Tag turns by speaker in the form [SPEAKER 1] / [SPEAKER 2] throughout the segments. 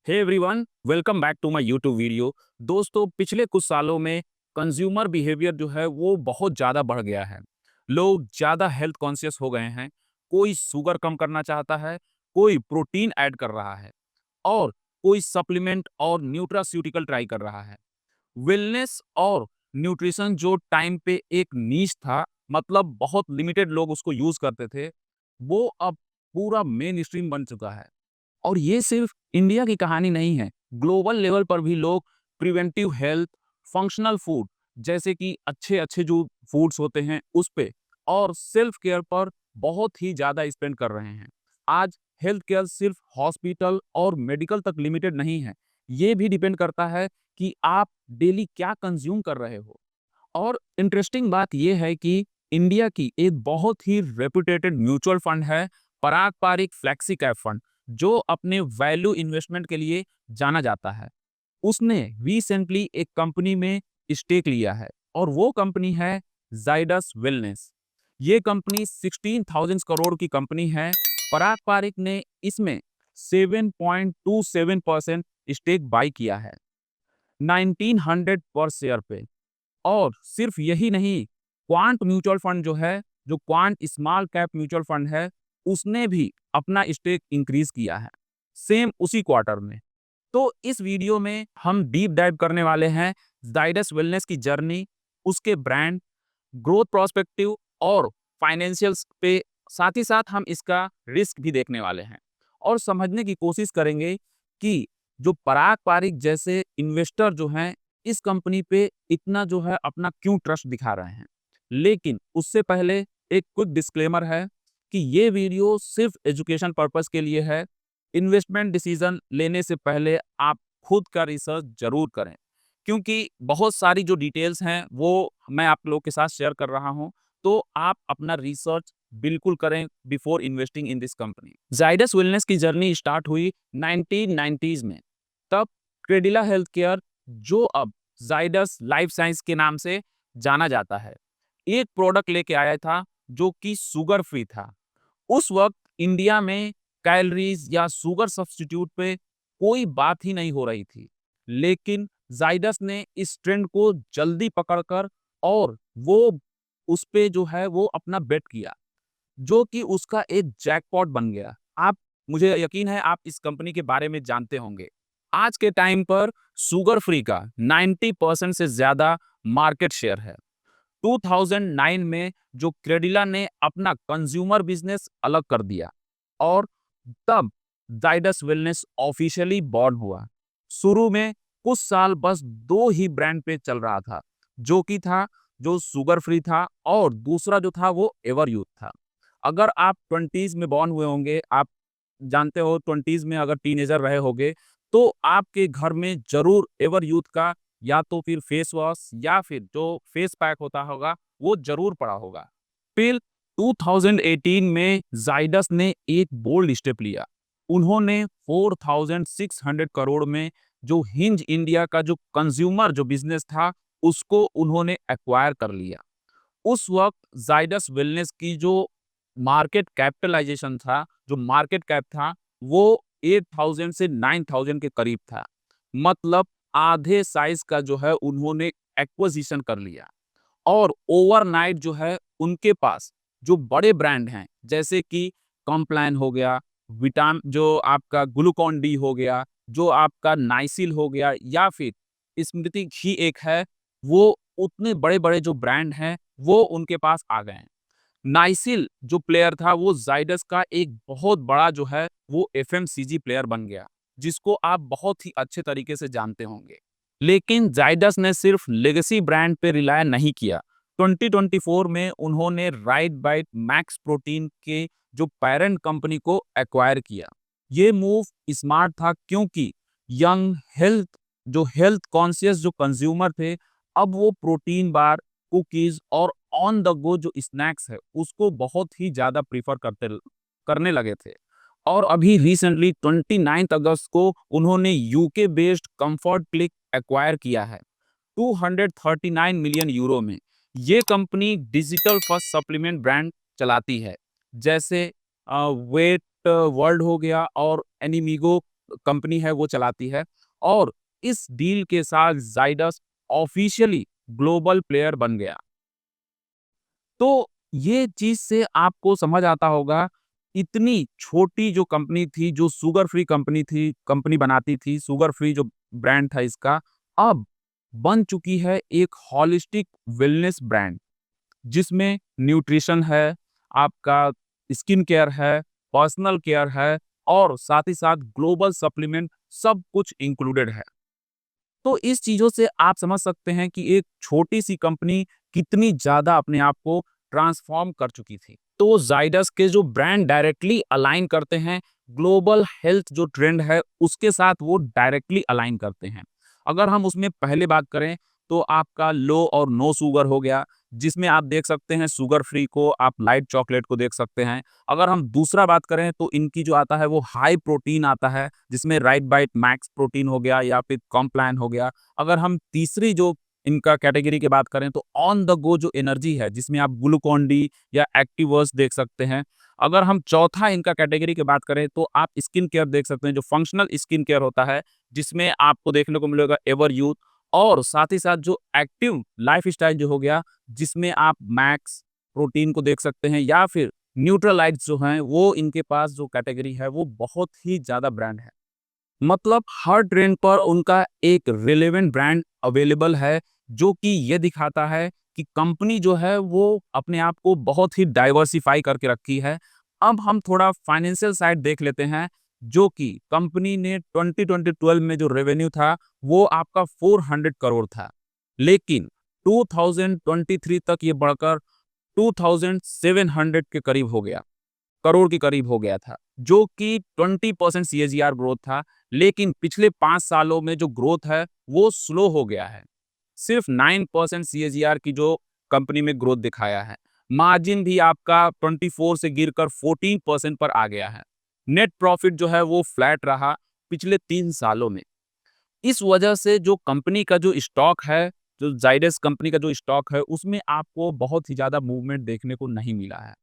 [SPEAKER 1] Hey everyone, welcome back to my YouTube video. दोस्तों, पिछले कुछ सालों में कंज्यूमर बिहेवियर जो है वो बहुत ज़्यादा बढ़ गया है। लोग ज़्यादा हेल्थ कॉन्शियस हो गए हैं। कोई शुगर कम करना चाहता है, कोई प्रोटीन ऐड कर रहा है और कोई सप्लीमेंट और न्यूट्रास्यूटिकल ट्राई कर रहा है। वेलनेस और न्यूट्रिशन जो टाइम पे एक नीश था, मतलब बहुत लिमिटेड लोग उसको यूज़ करते थे, वो अब पूरा मेन स्ट्रीम बन चुका है। और ये सिर्फ इंडिया की कहानी नहीं है। ग्लोबल लेवल पर भी लोग प्रिवेंटिव हेल्थ, फंक्शनल फूड जैसे कि अच्छे-अच्छे जो फूड्स होते हैं उस पे और सेल्फ केयर पर बहुत ही ज़्यादा स्पेंड कर रहे हैं। आज हेल्थ केयर सिर्फ हॉस्पिटल और मेडिकल तक लिमिटेड नहीं है। ये भी डिपेंड करता है कि आप डेली क्या कंज़्यूम कर रहे हो। और इंटरेस्टिंग बात यह है कि इंडिया की एक बहुत ही रेपुटेटेड म्यूचुअल फंड है, पराग पारिक फ्लेक्सी कैप फंड, जो अपने वैल्यू इन्वेस्टमेंट के लिए जाना जाता है। उसने रिसेंटली एक कंपनी में स्टेक लिया है और वो कंपनी है जाइडस वेलनेस। ये कंपनी 16,000 करोड़ की कंपनी है। पराग पारिक ने इसमें 7.27% स्टेक बाई किया है 1900 पर शेयर पे। और सिर्फ यही नहीं, क्वांट म्यूचुअल फंड जो है, जो quant small cap mutual fund है, उसने भी अपना स्टेक इंक्रीज किया है सेम उसी क्वार्टर में। तो इस वीडियो में हम डीप डाइव करने वाले हैं जाइडस वेलनेस की जर्नी, उसके ब्रांड, ग्रोथ प्रोस्पेक्टिव और फाइनेंशियल्स पे। साथ ही साथ हम इसका रिस्क भी देखने वाले हैं और समझने की कोशिश करेंगे कि जो पराग पारिक जैसे इन्वेस्टर जो हैं इस कंपनी पे इतना जो है अपना क्यों ट्रस्ट दिखा रहे हैं। लेकिन उससे पहले एक क्विक डिस्क्लेमर है कि ये वीडियो सिर्फ एजुकेशन पर्पस के लिए है। इन्वेस्टमेंट डिसीजन लेने से पहले आप खुद का रिसर्च जरूर करें, क्योंकि बहुत सारी जो डिटेल्स हैं वो मैं आप लोग के साथ शेयर कर रहा हूं। तो आप अपना रिसर्च बिल्कुल करें before investing in this company. Zydus wellness की जर्नी स्टार्ट हुई 1990s में। तब क्रेडिला हेल्थ केयर, जो अब जाइडस लाइफ साइंस के नाम से जाना जाता है, एक प्रोडक्ट लेके आया था जो कि शुगर फ्री था। उस वक्त इंडिया में कैलोरीज या शुगर सब्स्टिट्यूट पे कोई बात ही नहीं हो रही थी। लेकिन जाइडस ने इस ट्रेंड को जल्दी पकड़कर और वो उस पे जो है वो अपना बेट किया, जो कि उसका एक जैकपॉट बन गया। आप, मुझे यकीन है आप इस कंपनी के बारे में जानते होंगे। आज के टाइम पर शुगर फ्री का 90% से ज्यादा मार्केट शेयर है। 2009 में जो क्रेडिला ने अपना कंज्यूमर बिजनेस अलग कर दिया और तब जाइडस वेलनेस ऑफिशियली बॉर्न हुआ। शुरू में कुछ साल बस दो ही ब्रांड पे चल रहा था, जो कि था जो शुगर फ्री था और दूसरा जो था वो एवर यूथ था। अगर आप 20s में बॉर्न हुए होंगे, आप जानते हो 20s में अगर टीनेजर रहे होंगे, तो आपके घर में जरूर एवर यूथ का या तो फिर फेस वॉश या फिर जो फेस पैक होता होगा वो जरूर पड़ा होगा। फिर 2018 में जाइडस ने एक बोल्ड स्टेप लिया। उन्होंने 4,600 करोड़ में जो हिंज इंडिया का जो कंज्यूमर जो बिजनेस था उसको उन्होंने एक्वायर कर लिया। उस वक्त जाइडस वेलनेस की जो मार्केट कैपिटलाइजेशन था, जो मार्केट कैप था, वो 8,000 से 9,000 के करीब था। मतलब आधे साइज का जो है उन्होंने एक्विजिशन कर लिया। और ओवरनाइट जो है उनके पास जो बड़े ब्रांड हैं जैसे कि कॉम्प्लान हो गया, विटाम जो आपका ग्लूकॉन डी हो गया, जो आपका नाइसिल हो गया, या फिर स्मृति घी एक है, वो उतने बड़े-बड़े जो ब्रांड हैं वो उनके पास आ गए हैं। नाइसिल जो प्लेयर था वो जाइडस का एक बहुत बड़ा जो है वो एफएमसीजी प्लेयर बन गया, जिसको आप बहुत ही अच्छे तरीके से जानते होंगे। लेकिन जाइडस ने सिर्फ लेगेसी ब्रांड पे रिलाय नहीं किया। 2024 में उन्होंने राइट बाइट मैक्स प्रोटीन के जो पेरेंट कंपनी को एक्वायर किया। ये मूव स्मार्ट था क्योंकि यंग हेल्थ कॉन्शियस जो कंज्यूमर थे, अब वो प्रोटीन बार, कुकीज और ऑन द गो जो स्नैक्स है उसको बहुत ही ज्यादा प्रीफर करने लगे थे। और अभी रिसेंटली 29 अगस्त को उन्होंने UK based comfort click acquire किया है 239 मिलियन यूरो में। ये company digital first supplement brand चलाती है, जैसे वेट वर्ल्ड हो गया और एनिमिगो कंपनी है वो चलाती है और इस डील के साथ जाइडस ऑफिशियली ग्लोबल प्लेयर बन गया। तो ये चीज़ से आपको समझ आता होगा, इतनी छोटी जो कंपनी थी, जो शुगर फ्री कंपनी बनाती थी, शुगर फ्री जो ब्रांड था इसका, अब बन चुकी है एक होलिस्टिक वेलनेस ब्रांड, जिसमें न्यूट्रिशन है, आपका स्किन केयर है, पर्सनल केयर है और साथ ही साथ ग्लोबल सप्लीमेंट सब कुछ इंक्लूडेड है। तो इस चीज़ों से आप समझ सकते हैं कि एक छोटी-सी कंपनी कितनी ज़्यादा अपने आप को ट्रांसफ़ॉर्म कर चुकी थी। तो ज़ाइडस के जो ब्रांड डायरेक्टली अलाइन करते हैं, ग्लोबल हेल्थ जो ट्रेंड है, उसके साथ वो डायरेक्टली अलाइन करते हैं। अगर हम उसमें पहले बात करें, तो आपका लो और नो शुगर हो गया, जिसमें आप देख सकते हैं शुगर फ्री को, आप लाइट चॉकलेट को देख सकते हैं। अगर हम दूसरा बात करें, तो इनकी जो आता है वो हाई प्रोटीन आता है, जिसमें राइट बाइट मैक्स प्रोटीन हो गया या फिर कॉम्प्लान हो गया। अगर हम तीसरी जो इनका कैटेगरी की बात करें, तो ऑन द गो जो एनर्जी है, जिसमें आप ग्लूकॉन डी या एक्टिवर्स देख सकते हैं। अगर हम चौथा इनका कैटेगरी की बात करें, तो आप स्किन केयर देख सकते हैं, जो फंक्शनल स्किन केयर होता है, जिसमें आपको देखने को मिलेगा एवर यूथ और साथ ही साथ जो एक्टिव लाइफस्टाइल जो हो गया, जिसमें आप मैक्स प्रोटीन को देख सकते हैं या फिर न्यूट्रलाइट्स जो हैं, वो इनके पास जो कैटेगरी है, वो बहुत ही ज़्यादा ब्रांड है। मतलब हर ट्रेंड पर उनका एक रिलेवेंट ब्रांड अवेलेबल है, जो कि ये दिखाता है कि कंपनी जो है वो अपने आप को बहुत ही डाइवर्सिफ़ाई करके रखी है। अब हम थोड़ा फाइनेंशियल साइड देख लेते हैं, जो कि कंपनी ने 2012 में जो रेवेन्यू था, वो आपका 400 करोड़ था। लेकिन 2023 तक ये बढ़कर 2700 के करीब हो गया। करोड़ के करीब हो गया था, जो कि 20% सीएजीआर ग्रोथ था। लेकिन पिछले 5 सालों में जो ग्रोथ है, वो स्लो हो गया है। सिर्फ 9% सीएजीआर की जो कंपनी में ग्रोथ दिखाया है। मार्जिन भी आपका 24 से गिरकर 14% पर आ गया है। नेट प्रॉफिट जो है वो फ्लैट रहा पिछले 3 सालों में। इस वजह से जो कंपनी का जो स्टॉक है, जो जाइडस कंपनी का जो स्टॉक है, उसमें आपको बहुत ही ज़्यादा मूवमेंट देखने को नहीं मिला है।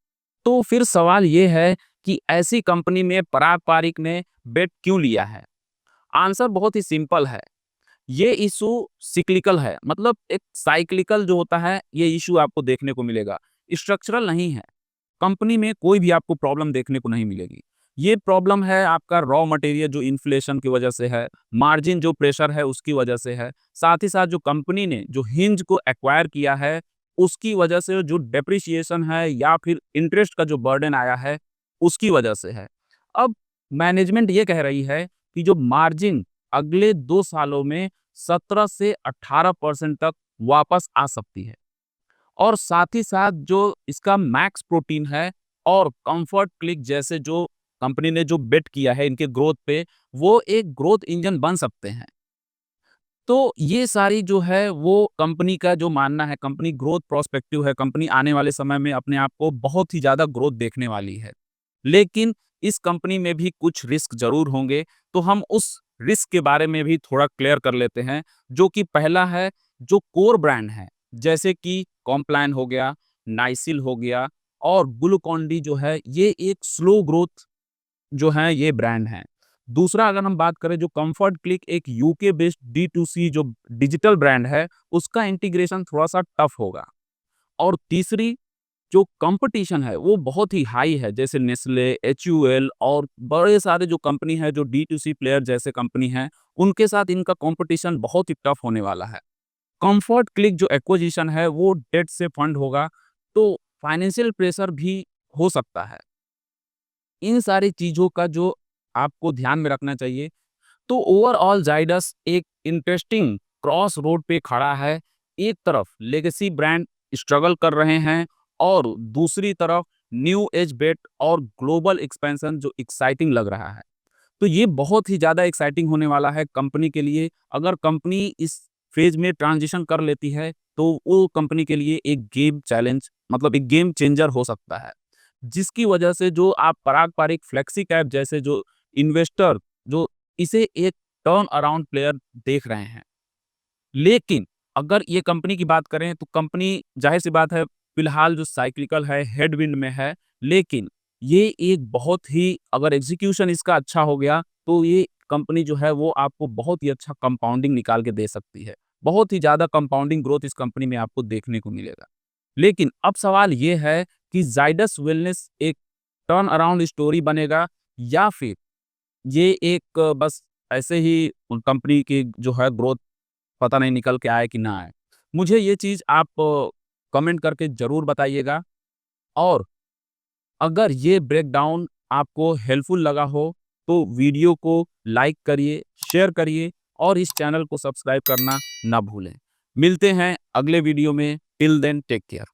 [SPEAKER 1] तो फिर सवाल ये है कि ऐसी कंपनी में पराग पारिक ने बेट क्यों लिया है? आंसर बहुत ही सिंपल है। ये इश्यू सिक्लिकल है, मतलब एक साइक्लिकल जो होता है, ये इश्यू आपको देखने को मिलेगा, स्ट्रक्चरल नहीं है। कंपनी में कोई भी आपको प्रॉब्लम देखने को नहीं मिलेगी। ये प्रॉब्लम है आपका रॉ मटेरियल जो इन्फ्लेशन की वजह से है, मार्जिन जो प्रेशर है उसकी वजह से है, साथ ही साथ जो कंपनी ने जो हिंज को एक्वायर किया है, उसकी वजह से जो डेप्रिसिएशन है या फिर इंटरेस्ट का जो बर्डन आया है, उसकी वजह से है। अब मैनेजमेंट ये कह रही है कि जो मार्जिन अगले 2 सालों में 17 से 18% तक वापस आ सकती है। और साथ ही साथ जो इसका मैक्स प्रोटीन है और कंफर्ट क्लिक जैसे जो कंपनी ने जो बेट किया है इनके ग्रोथ पे, वो एक ग्रोथ इंजन बन सकते हैं। तो ये सारी जो है वो कंपनी का जो मानना है, कंपनी ग्रोथ प्रोस्पेक्टिव है, कंपनी आने वाले समय में अपने आप को बहुत ही ज़्यादा ग्रोथ देखने वाली है। लेकिन इस कंपनी में भी कुछ रिस्क ज़रूर होंगे, तो हम उस रिस्क के बारे में भी थोड़ा क्लियर कर लेते हैं, जो कि पहला है, जो कोर ब्रांड है, जैसे कि कॉम्प्लान हो गया, नाइसिल हो गया और ग्लूकॉन-डी जो है, ये एक स्लो ग्रोथ जो है ये ब्रांड हैं। दूसरा अगर हम बात करें, जो कम्फर्ट क्लिक एक यूके बेस्ड डी2सी जो डिजिटल ब्रांड है, उसका इंटीग्रेशन थोड़ा-सा टफ होगा। और तीसरी जो कंपटीशन है वो बहुत ही हाई है, जैसे नेस्ले, एचयूएल और बड़े सारे जो कंपनी है, जो डी2सी प्लेयर जैसे कंपनी हैं, उनके साथ इनका कंपटीशन बहुत ही टफ होने वाला है। कम्फर्ट क्लिक जो एक्विजिशन है वो डेट से फंड होगा, तो फाइनेंशियल प्रेशर भी हो सकता है। इन सारी चीज़ों का जो आपको ध्यान में रखना चाहिए। तो ओवरऑल जाइडस एक इंटरेस्टिंग क्रॉस रोड पे खड़ा है। एक तरफ लेगेसी ब्रांड स्ट्रगल कर रहे हैं और दूसरी तरफ न्यू एज बेट और ग्लोबल एक्सपेंशन जो एक्साइटिंग लग रहा है। तो ये बहुत ही ज़्यादा एक्साइटिंग होने वाला है कंपनी के लिए। अगर कंपनी इस फेज़ में ट्रांज़िशन कर लेती है, तो वो कंपनी के लिए एक गेम चैलेंज, मतलब एक गेम चेंजर हो सकता है। जिसकी वजह से जो आप पराग पारिक, फ्लेक्सी कैप जैसे जो इन्वेस्टर जो इसे एक टर्न अराउंड प्लेयर देख रहे हैं। लेकिन अगर ये कंपनी की बात करें, तो कंपनी ज़ाहिर-सी बात है फिलहाल जो साइक्लिकल है, हेडविंड में है। लेकिन ये एक बहुत ही, अगर एग्ज़ीक्यूशन इसका अच्छा हो गया, तो ये कंपनी जो है वो आपको बहुत ही अच्छा कंपाउंडिंग निकाल के दे सकती है। बहुत ही ज़्यादा कंपाउंडिंग ग्रोथ इस कंपनी में आपको देखने को मिलेगा। लेकिन अब सवाल ये है कि ज़ाइडस वेलनेस एक टर्न अराउंड स्टोरी बनेगा या फिर ये एक बस ऐसे ही कंपनी की जो है ग्रोथ पता नहीं निकल के आए कि ना आए। मुझे ये चीज़ आप कमेंट करके ज़रूर बताइएगा और अगर ये ब्रेकडाउन आपको हेल्पफुल लगा हो, तो वीडियो को लाइक करिए, शेयर करिए और इस चैनल को सब्सक्राइब करना ना भूलें। मिलते हैं अगले वीडियो में, टिल देन टेक केयर।